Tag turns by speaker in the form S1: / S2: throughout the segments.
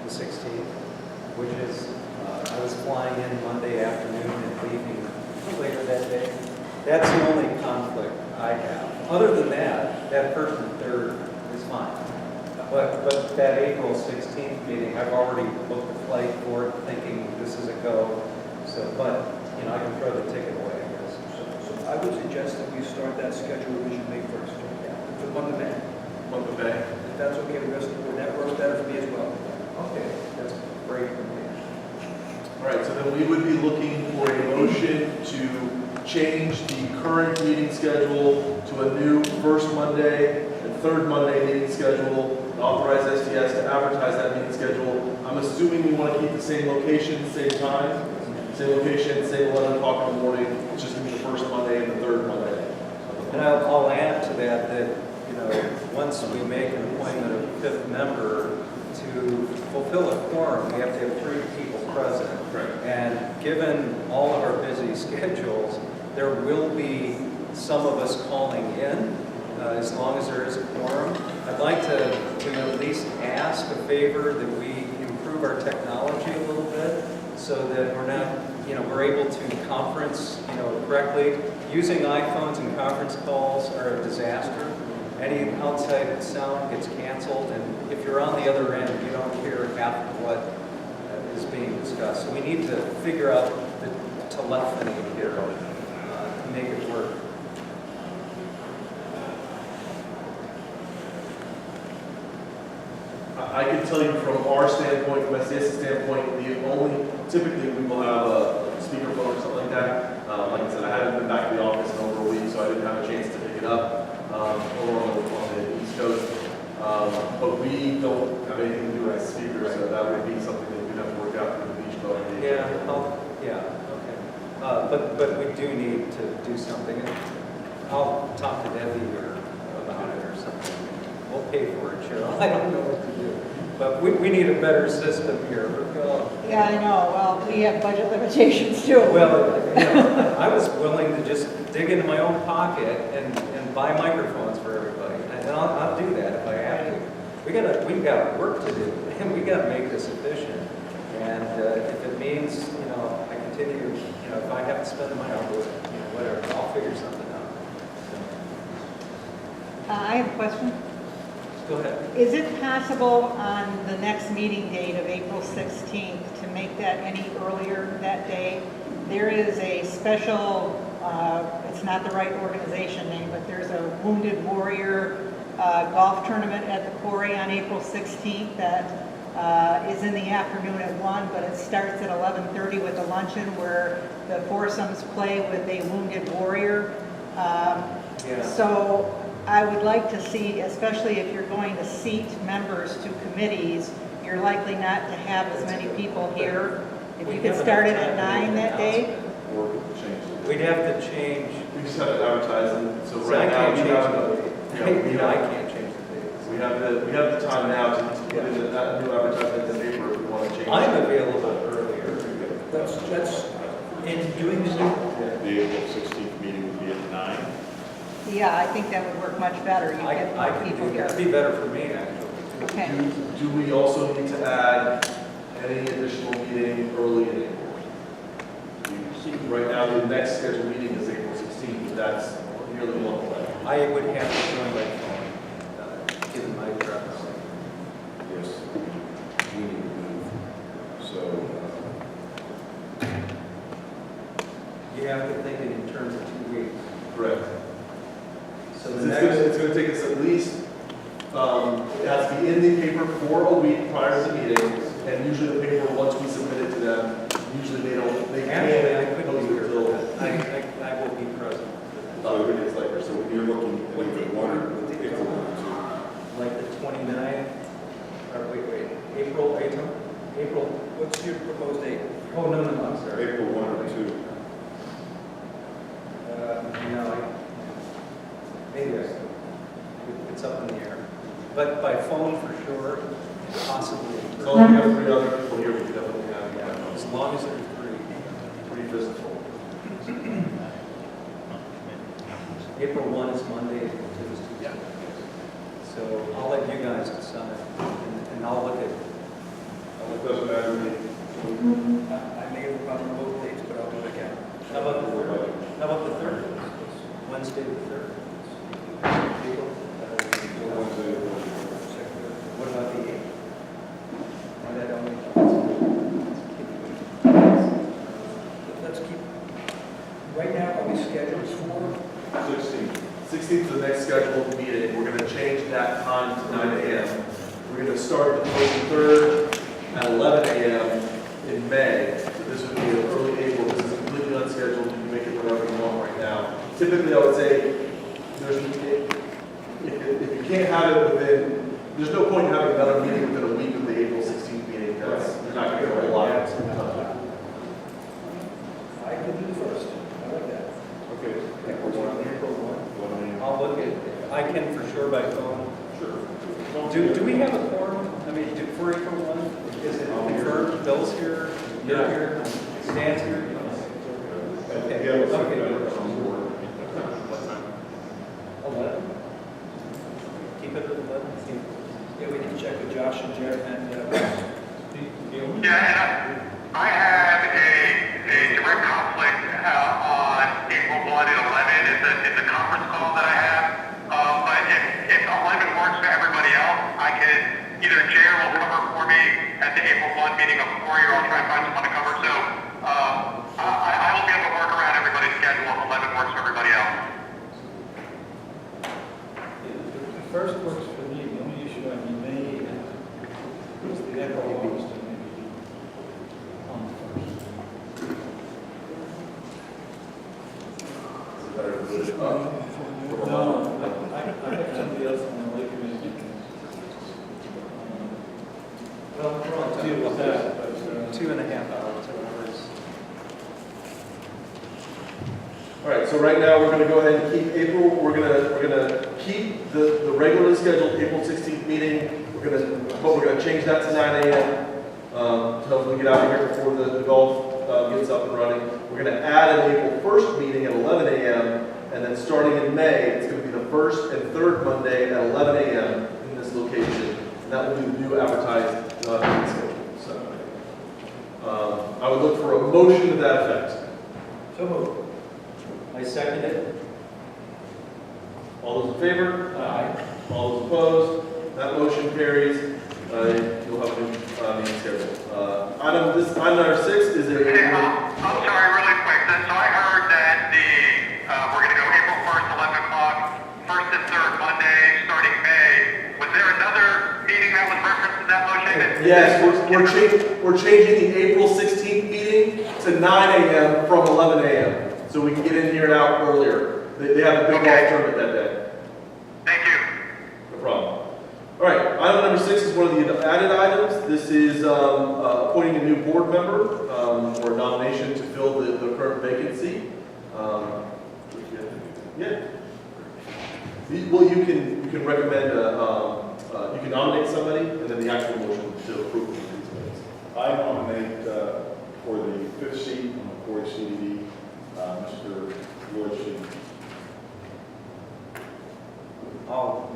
S1: the 16th, which is, I was flying in Monday afternoon and leaving later that day. That's the only conflict I have. Other than that, that first and third is fine. But that April 16th meeting, I've already booked a flight for it, thinking this is a go. So, but, you know, I can throw the ticket away, I guess.
S2: So I would suggest that we start that schedule revision May 1st. For the month of May.
S3: Month of May.
S2: If that's okay with the rest of the board, that works better for me as well.
S1: Okay, that's great for me.
S3: All right, so then we would be looking for a motion to change the current meeting schedule to a new first Monday and third Monday meeting schedule, and authorize STS to advertise that meeting schedule. I'm assuming we want to keep the same location, same time, same location, same 11 o'clock in the morning. It's just going to be the first Monday and the third Monday.
S1: And I'll add to that, you know, once we make an appointment of a fifth member, to fulfill a quorum, we have to have 3 people present.
S3: Right.
S1: And given all of our busy schedules, there will be some of us calling in, as long as there is a quorum. I'd like to at least ask a favor that we improve our technology a little bit so that we're not, you know, we're able to conference, you know, correctly. Using iPhones and conference calls are a disaster. Any outside sound gets canceled, and if you're on the other end, you don't hear half of what is being discussed. So we need to figure out the telephony here to make it work.
S3: I can tell you from our standpoint, from STS's standpoint, typically we will have a speakerphone or something like that. Like I said, I haven't been back to the office in over a week, so I didn't have a chance to pick it up over on the East Coast. But we don't have anything to do as speakers, so that would be something that we'd have to work out through the beach club.
S1: But we do need to do something. I'll talk to Debbie about it or something. We'll pay for it, Cheryl. I don't know what to do. But we need a better system here.
S4: Yeah, I know. Well, we have budget limitations too.
S1: Well, you know, I was willing to just dig into my own pocket and buy microphones for everybody. And I'll do that if I have to. We've got work to do, and we got to make this efficient. And if it means, you know, I continue, you know, if I have to spend the money, I'll do it. You know, whatever. I'll figure something out.
S4: I have a question.
S1: Go ahead.
S4: Is it possible on the next meeting date of April 16th to make that any earlier that day? There is a special, it's not the right organization name, but there's a Wounded Warrior golf tournament at the Quarry on April 16th that is in the afternoon at 1, but it starts at 11:30 with a luncheon where the foursomes play with a Wounded Warrior. So I would like to see, especially if you're going to seat members to committees, you're likely not to have as many people here. If you could start it at 9 that day.
S3: Or we could change it.
S1: We'd have to change.
S3: We just have to advertise them. So
S1: See,
S3: right
S1: I
S3: now,
S1: can't
S3: we
S1: change
S3: have
S1: the date.
S3: we
S1: I
S3: have-
S1: can't change the dates.
S3: we have the time now to put in that new advertisement in the paper if we want to change.
S1: I'm available earlier.
S2: Let's, in doing the new,
S5: The April 16th meeting would be at 9.
S4: Yeah, I think that would work much better. You get
S1: I
S4: more
S1: can
S4: people
S1: do that.
S4: here.
S1: It'd be better for me, actually.
S4: Okay.
S3: Do we also need to add any additional meeting early in April? Right now, the next scheduled meeting is April 16th, but that's nearly a month away.
S1: I would have to join my phone, given my preference.
S5: Yes, we need to move. So,
S1: You have to think it in terms of 2 weeks.
S3: Correct.
S1: So
S3: It's
S1: the
S3: gonna,
S1: next,
S3: it's gonna take us at least, it has to be in the paper for a week prior to the meeting, and usually the paper, once we submit it to them, usually they
S1: actually, I
S3: can't
S1: couldn't
S3: post
S1: be
S3: it
S1: here.
S3: till
S1: I will be present.
S3: 3 days later, so
S5: you're looking at either one or April 1
S1: Like the 29th, or wait, April, April,
S2: what's your proposed date?
S1: oh, no, I'm
S5: or 2.
S1: sorry.
S5: April 1 or 2.
S1: No, maybe it's up in the air. But by phone for sure, possibly. in
S3: as
S1: person.
S3: long as we have 3 other people here, we can definitely have,
S1: Yeah, as long as there's 3.
S3: 3 visitors.
S1: April 1 is Monday, April 2 is Tuesday. So I'll let you guys decide, and I'll look at
S2: I may have a problem with both dates, but I'll do what I can.
S1: How about the third? How about the third? Wednesday the third? April? What about the eighth? Why that only?
S2: Let's keep, right now, are we scheduled for?
S3: 16th is the next scheduled meeting. We're going to change that time to 9 a.m. We're going to start the 23rd at 11 a.m. in May. So this would be in early April. This is completely unscheduled. You can make it whatever you want right now. Typically, I would say if you can't have it within, there's no point in having another meeting within a week of the April 16th meeting because you're not going to get a whole lot of time.
S2: I could do the first. I like that.
S5: Okay.
S2: April 1.
S1: I'll look at, I can for sure by phone.
S5: Sure.
S1: Do we have a quorum? I mean, for April 1? Is it confirmed? Bill's here? You're here? Stan's here? Okay.
S5: Yeah, let's
S1: Okay.
S5: What time?
S1: 11? Keep it at 11?
S2: Yeah, we can check with Josh and Jared and,
S6: Yeah, and I have a direct conflict on April 1 and 11. It's a conference call that I have. But if 11 works for everybody else, I can either Jared will cover for me at the April 1 meeting of Courier, or I'll try and find someone to cover. So I will be able to work around everybody's schedule if 11 works for everybody else.
S7: The first works for me. The only issue I may is the end of August. No, I have somebody else on the lake committee.
S1: Well, we're on
S7: Deal with that, but,
S1: 2.5 hours.
S3: All right, so right now, we're going to go ahead and keep April, we're going to keep the regularly scheduled April 16th meeting. But we're going to change that to 9 a.m. To hopefully get out of here before the golf gets up and running. We're going to add an April 1st meeting at 11 a.m. And then starting in May, it's going to be the first and third Monday at 11 a.m. in this location. And that will be the new advertised meeting schedule. So I would look for a motion to that effect.
S2: so moved.
S1: I second it.
S3: All those in favor? Aye. All those opposed? That motion carries. You'll have a new meeting schedule. Item number 6 is
S6: Hey,
S3: a...
S6: I'm sorry, really quick. So I heard that we're going to go April 1st, 11 o'clock, first and third Monday, starting May. Was there another meeting that was referenced in that motion?
S3: Yes, we're changing the April 16th meeting to 9 a.m. from 11 a.m. So we can get in here and out earlier. They have a big golf tournament that day.
S6: Thank you.
S3: No problem. All right, item number 6 is one of the added items. This is appointing a new board member or nomination to fill the current vacancy. Yeah. Well, you can recommend, you can nominate somebody, and then the actual motion to approve these minutes.
S5: I nominate for the 5th seat on the Court CDD, Mr. Lloyd Sheehan.
S1: I'll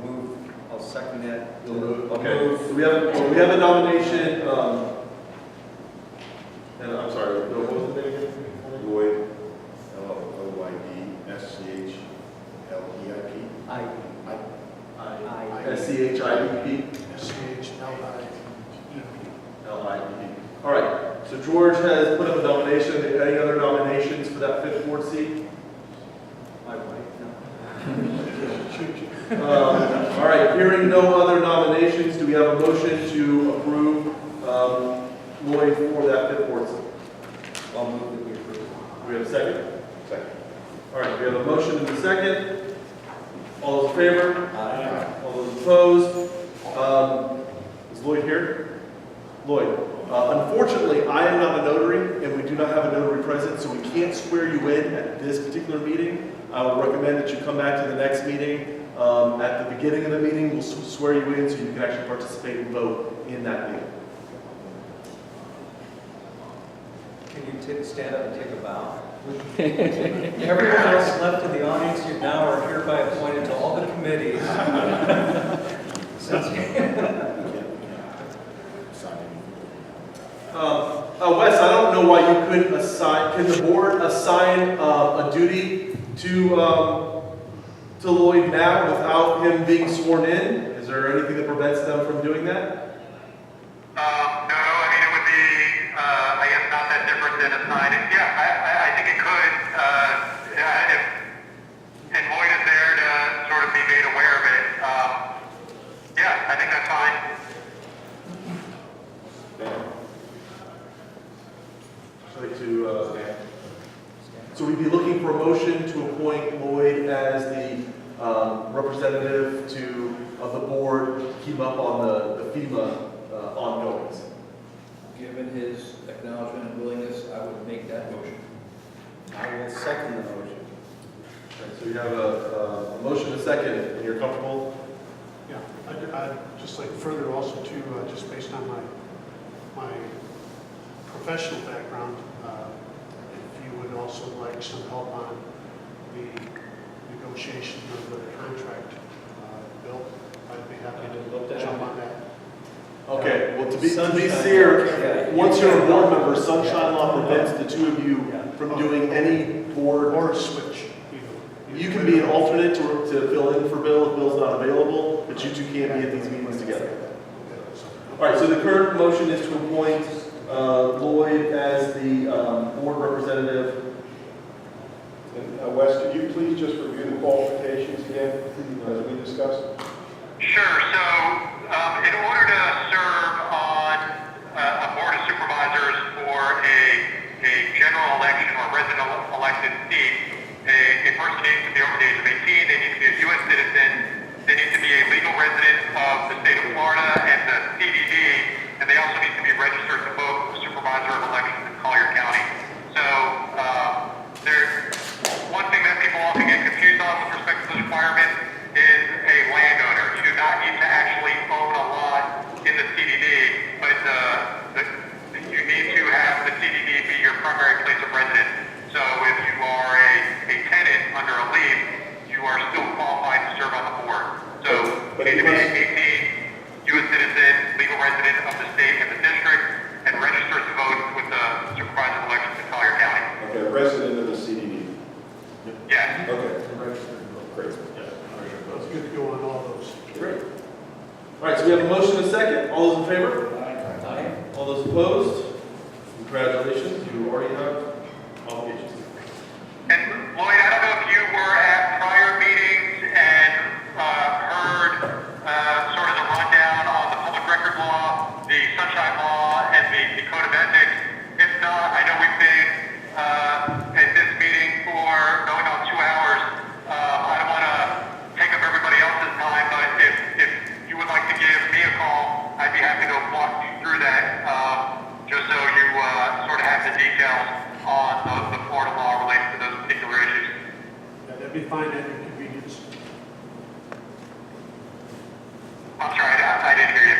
S1: second that.
S3: Okay, so we have a nomination, and I'm sorry, what was the name again?
S5: Lloyd, L-O-Y-D-S-C-H-L-E-I-P.
S3: S-C-H-I-E-P. L-I-E-P. All right, so George has put up a nomination. Any other nominations for that 5th board seat?
S1: My wife,
S3: All right, hearing no other nominations, do we have a motion to approve Lloyd for that 5th board seat?
S1: no. I'll move that we approve.
S3: Do we have a second?
S5: Second.
S3: All right, we have a motion and a second. All those in favor?
S1: Aye.
S3: All those opposed? Is Lloyd here? Lloyd, unfortunately, I am not a notary, and we do not have a notary present, so we can't swear you in at this particular meeting. I would recommend that you come back to the next meeting. At the beginning of the meeting, we'll swear you in so you can actually participate and vote in that meeting.
S1: Can you stand up and take a bow? Everyone else left in the audience, you now are hereby appointed to all the committees. Since
S3: Wes, I don't know why you couldn't assign, can the board assign a duty to Lloyd now without him being sworn in? Is there anything that prevents them from doing that?
S6: No, I mean, it would be, I guess, not that different than assigning. Yeah, I think it could. And Lloyd is there to sort of be made aware of it. Yeah, I think that's fine.
S3: So we'd be looking for a motion to appoint Lloyd as the representative of the board to keep up on the FEMA ongoings.
S2: Given his acknowledgement and willingness, I would make that motion.
S1: I will second the motion.
S3: Okay, so we have a motion and a second, and you're comfortable?
S8: Yeah, I'd just like further also to, just based on my professional background, if you would also like some help on the negotiation of the contract, Bill, I'd be happy to jump on that.
S3: Okay, well, to be
S1: Sunshine
S3: sincere,
S1: law, yeah.
S3: once you're a board member, sunshine law prevents the two of you from doing any board.
S8: Or switch, either.
S3: You can be an alternate to fill in for Bill if Bill's not available, but you two can't be at these meetings together. All right, so the current motion is to appoint Lloyd as the board representative.
S5: And Wes, could you please just review the qualifications again, as we discussed?
S6: Sure. So, in order to serve on a board of supervisors for a general election or resident elected seat, a person needs to be over the age of 18, they need to be a U.S. citizen, they need to be a legal resident of the state of Florida and the CDD, and they also need to be registered to vote for supervisor of elections in Collier County. So, there's one thing that people often get confused on with respect to those requirements is a landowner. You do not need to actually own a lot in the CDD, but you need to have the CDD be your primary place of residence. So if you are a tenant under a lease, you are still qualified to serve on the board. So you need to be 18, U.S. citizen, legal resident of the state and the district, and registered to vote with the supervisor of elections in Collier County.
S5: Okay, resident of the CDD.
S6: Yes.
S5: Okay. Great.
S8: It's good to go on all those.
S3: Great. All right, so we have a motion and a second. All those in favor?
S2: Aye.
S3: All those opposed? Congratulations, you already have obligations.
S6: And Lloyd, I don't know if you were at prior meetings and heard sort of the rundown on the public record law, the sunshine law, and the code of ethics. If not, I know we've been at this meeting for going on 2 hours. I don't want to take up everybody else's time, but if you would like to give me a call, I'd be happy to walk you through that, just so you sort of have the details on the Florida law related to those particular issues.
S8: Yeah, that'd be fine at your convenience.
S6: I'm sorry, I didn't hear you.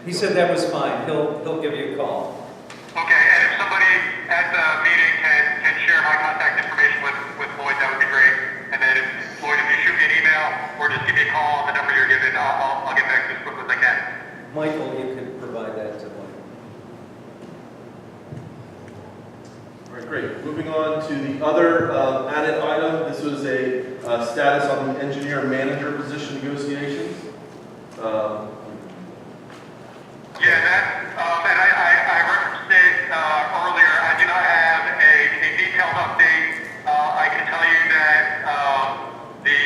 S1: He said that was fine. He'll give you a call.
S6: Okay, and if somebody at the meeting can share my contact information with Lloyd, that would be great. And then Lloyd, if you shoot me an email or just give me a call on the number you're given, I'll get back to you as quick as I can.
S1: Michael, you could provide that to Mike.
S3: All right, great. Moving on to the other added item. This was a status on the engineer manager position negotiations.
S6: Yeah, that, and I referenced it earlier. I do not have a detailed update. I can tell you that the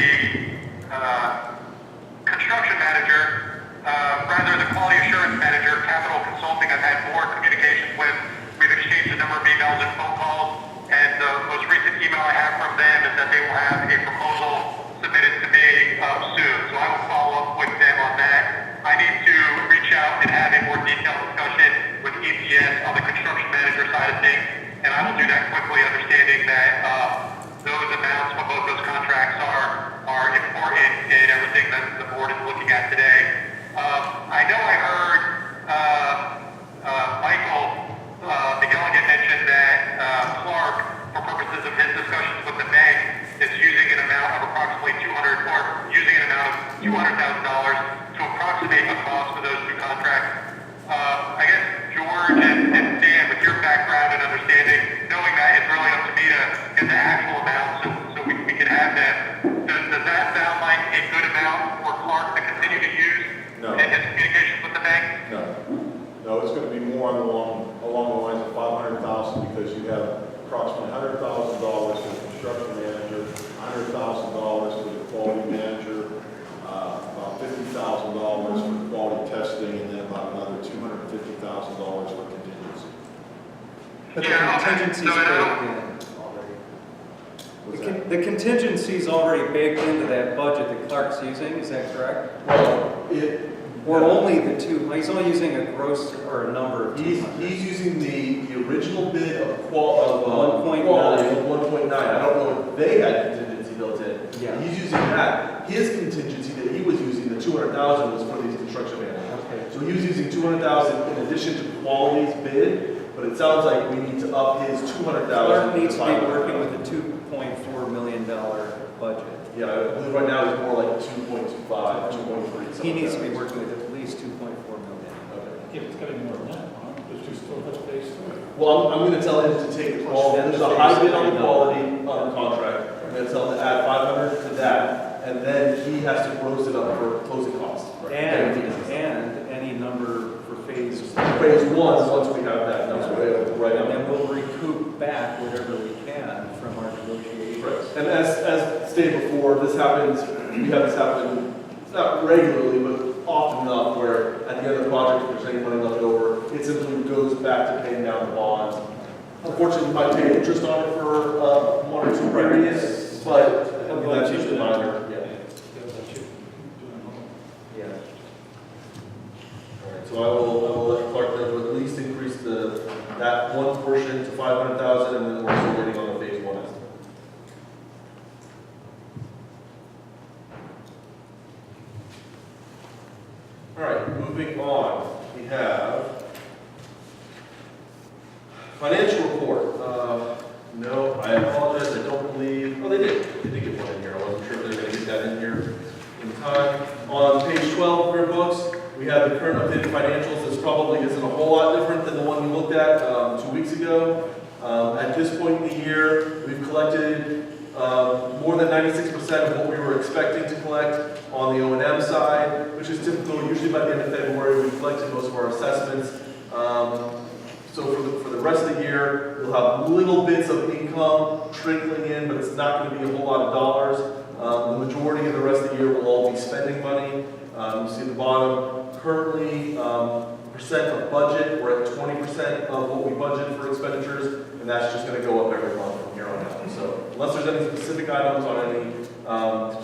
S6: construction manager, rather the quality assurance manager, Capital Consulting, I've had more communications with. We've exchanged a number of emails and phone calls, and the most recent email I have from them is that they will have a proposal submitted to me soon. So I will follow up with them on that. I need to reach out and have a more detailed discussion with EPS on the construction manager side of things, and I will do that quickly, understanding that those amounts from both those contracts are important in everything that the board is looking at today. I know I heard Michael, the delegate, mention that Clark, for purposes of his discussions with the bank, is using an amount of approximately $200,000 to approximate the cost for those two contracts. I guess George and
S5: No, it's going to be more along the lines of 500,000 because you have approximately $100,000 for the construction manager, $100,000 for the quality manager, about $50,000 for quality testing, and then about another $250,000 for contingency.
S1: But the
S6: Yeah, okay.
S1: contingency's
S6: So,
S1: baked in already.
S5: What's that?
S1: The contingency's already baked into that budget that Clark's using, is that correct?
S3: Well,
S1: Or only the two, he's only using a gross or a number of
S3: he's
S1: 200.
S3: using the original bid of quality
S1: 1.9.
S3: of 1.9. I don't know if they had contingency built in.
S1: Yeah.
S3: He's using that. His contingency that he was using, the 200,000, was for these construction managers.
S1: Okay.
S3: So he was using 200,000 in addition to quality's bid, but it sounds like we need to up his 200,000.
S1: Clark needs to be
S3: 500,000.
S1: working with a $2.4 million budget.
S3: Yeah, I believe right now he's more like 2.25, 2.3.
S1: He needs to be working with at least 2.4 million.
S3: Okay.
S7: Yeah, it's gotta be more than that, huh? There's just so much phase three.
S3: Well, I'm going to tell him to take all, there's a high bid on the quality contract. I'm going to tell him to add 500 to that, and then he has to gross it up for closing costs.
S1: And any number for phase
S3: Phase one, once we have that number, right
S1: And
S3: now.
S1: then we'll recoup back whatever we can from our negotiations.
S3: And as stated before, this happens, we have this happen, it's not regularly, but often enough where at the end of the project, if there's any money left over, it simply goes back to paying down the bonds. Unfortunately, we might pay interest on it for 1 or 2 periods, but I mean, that's usually minor, yeah.
S1: Yeah.
S3: All right, so I will let Clark know to at least increase that one portion to 500,000, and then we're still waiting on the phase one estimate. All right, moving on, we have financial report. No, I apologize, I don't believe, oh, they did get one in here. I wasn't sure if they were gonna get that in here in time. On page 12 of your books, we have the current updated financials. This probably isn't a whole lot different than the one we looked at 2 weeks ago. At this point in the year, we've collected more than 96% of what we were expecting to collect on the O&M side, which is typical. Usually by the end of February, we've collected most of our assessments. So for the rest of the year, we'll have little bits of income trickling in, but it's not going to be a whole lot of dollars. The majority of the rest of the year will all be spending money. You see at the bottom, currently, percent of budget, we're at 20% of what we budget for expenditures, and that's just going to go up every month from here on out. So unless there's any specific items on any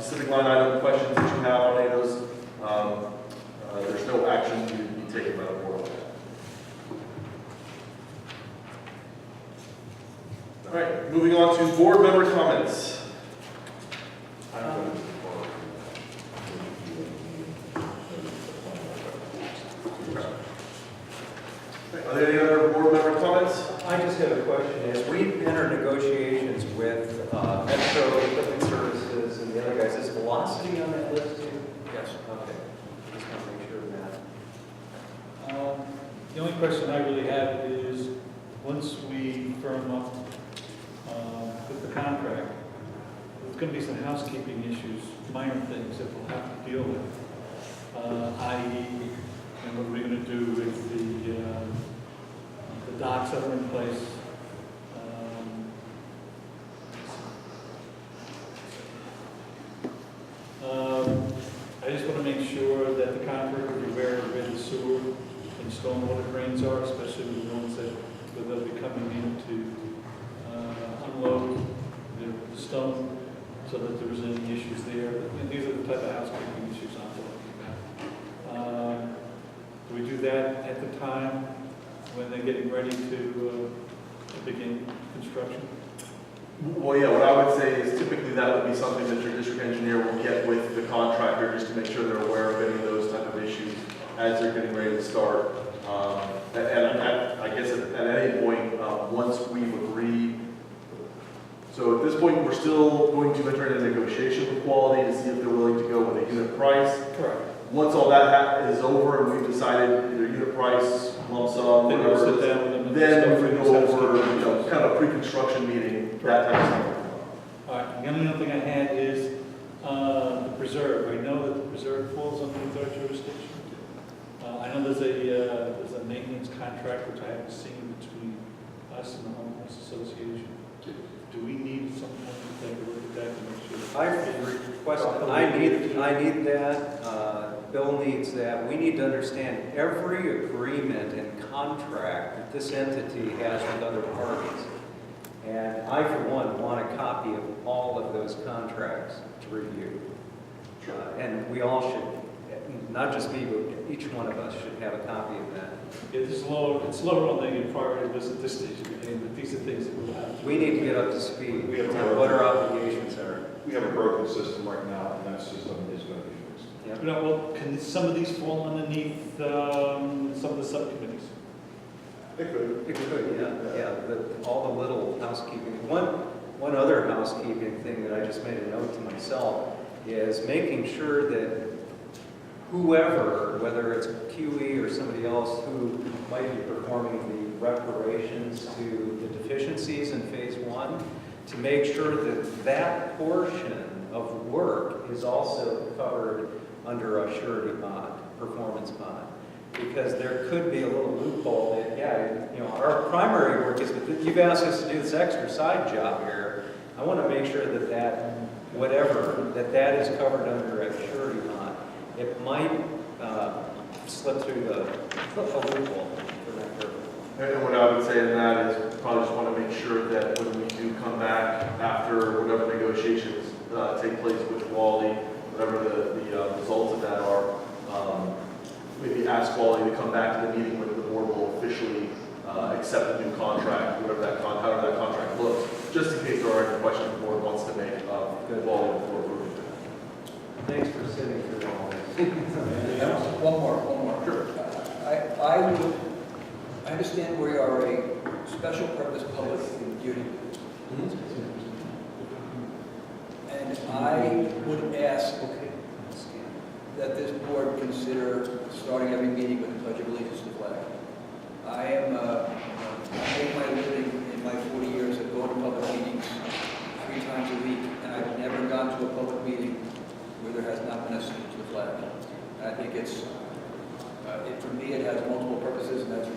S3: specific line item questions that you have on any of those, there's no action to be taken by the board on that. All right, moving on to board member comments. Are there any other board member comments?
S1: I just have a question. As we enter negotiations with Metro Equipment Services and the other guys, is Velocity on that list too? Yes. Okay. Just want to make sure of that.
S7: The only question I really have is, once we firm up with the contract, there's going to be some housekeeping issues, minor things that we'll have to deal with, i.e., and what we're going to do with the docks that are in place. I just want to make sure that the contractor is aware of where the sewer and stormwater drains are, especially the ones that where they'll be coming in to unload the stone, so that there isn't any issues there. And these are the type of housekeeping issues I'm talking about. Do we do that at the time when they're getting ready to begin construction?
S3: Well, yeah, what I would say is typically that would be something that your district engineer will get with the contractor just to make sure they're aware of any of those type of issues as they're getting ready to start. And I guess at any point, once we've agreed, so at this point, we're still going to enter into negotiation with quality to see if they're willing to go with a unit price.
S7: Correct.
S3: Once all that is over and we've decided either unit price, lump sum,
S7: Then we'll
S3: whatever,
S7: sit down with them and
S3: then
S7: discuss
S3: we would
S7: these
S3: go
S7: housekeeping
S3: over,
S7: issues.
S3: kind of a pre-construction meeting, that type of stuff.
S7: All right, the only other thing I had is the preserve. I know that the preserve falls under our jurisdiction. I know there's a maintenance contract, which I haven't seen between us and the homeowners association. Do we need someone to take a look at that to make sure?
S1: I've requested, I need that, Bill needs that. We need to understand every agreement and contract that this entity has with other parties. And I, for one, want a copy of all of those contracts to review. And we all should, not just me, but each one of us should have a copy of that.
S7: It's lower on the priority list at this stage of the game, but these are things that we'll have.
S1: We need to get up to speed
S5: We have
S1: on what our obligations are.
S5: We have a broken system right now, and that system is going to be fixed.
S1: Yep.
S7: You know, well, can some of these fall underneath some of the subcommittees?
S5: It could.
S1: It could, yeah, all the little housekeeping. One other housekeeping thing that I just made a note to myself is making sure that whoever, whether it's QE or somebody else who might be performing the reparations to the deficiencies in phase one, to make sure that that portion of work is also covered under a surety bond, performance bond. Because there could be a little loophole that, our primary work is, you've asked us to do this extra side job here. I want to make sure that that is covered under a surety bond. It might slip through the loophole for that purpose.
S3: And what I would say in that is probably just want to make sure that when we do come back after whatever negotiations take place with Wally, whatever the results of that are, maybe ask Wally to come back to the meeting when the board will officially accept the new contract, however that contract looks, just in case there are any questions the board wants to make of Wally before approving.
S1: Thanks for sitting through all this.
S2: One more.
S3: Sure.
S2: I understand we are a special purpose public duty. And I would ask that this board consider starting every meeting with the Pledge of Allegiance to the flag. I make my living in my 40 years of going to public meetings 3 times a week, and I've never gone to a public meeting where there has not been a salute to the flag. And I think for me, it has multiple purposes, and it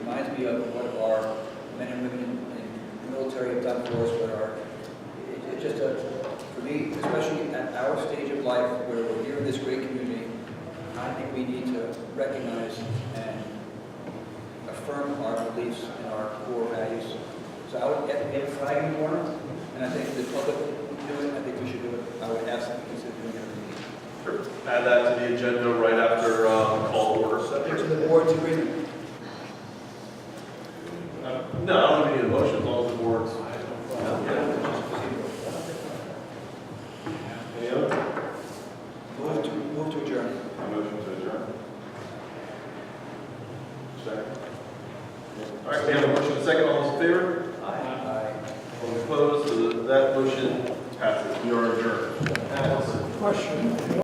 S2: reminds me of what our men and women in the military have done for us, it's just for me, especially at our stage of life where we're here in this great community, I think we need to recognize and affirm our beliefs and our core values. So I would get a flag in the morning, and I think the public would do it, I think we should do it. I would ask them to consider doing it every meeting.
S3: Sure. Add that to the agenda right after call to order.
S2: Subject to the board's agreement.
S3: No, I don't need a motion as long as the board's.
S5: Any other?
S2: Move to adjourn.
S5: A motion to adjourn. Second.
S3: All right, we have a motion and a second. All those in favor?
S2: Aye.
S3: All opposed? So that motion passes. We are adjourned.
S8: Question.